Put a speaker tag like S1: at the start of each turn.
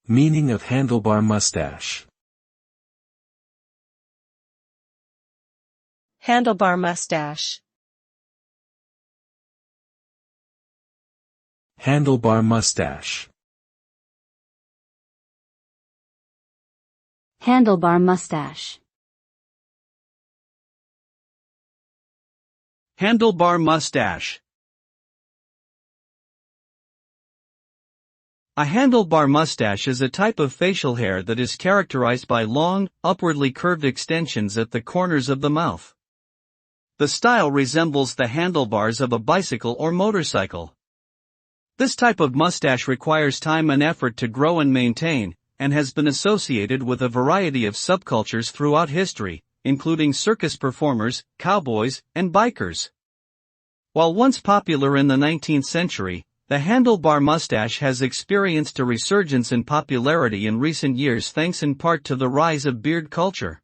S1: Meaning of handlebar mustache.
S2: Handlebar mustache.
S1: Handlebar mustache.
S3: Handlebar mustache.
S4: Handlebar mustache. A handlebar mustache is a type of facial hair that is characterized by long, upwardly curved extensions at the corners of the mouth. The style resembles the handlebars of a bicycle or motorcycle. This type of mustache requires time and effort to grow and maintain, and has been associated with a variety of subcultures throughout history, including circus performers, cowboys, and bikers. While once popular in the 19th century, the handlebar mustache has experienced a resurgence in popularity in recent years thanks in part to the rise of beard culture.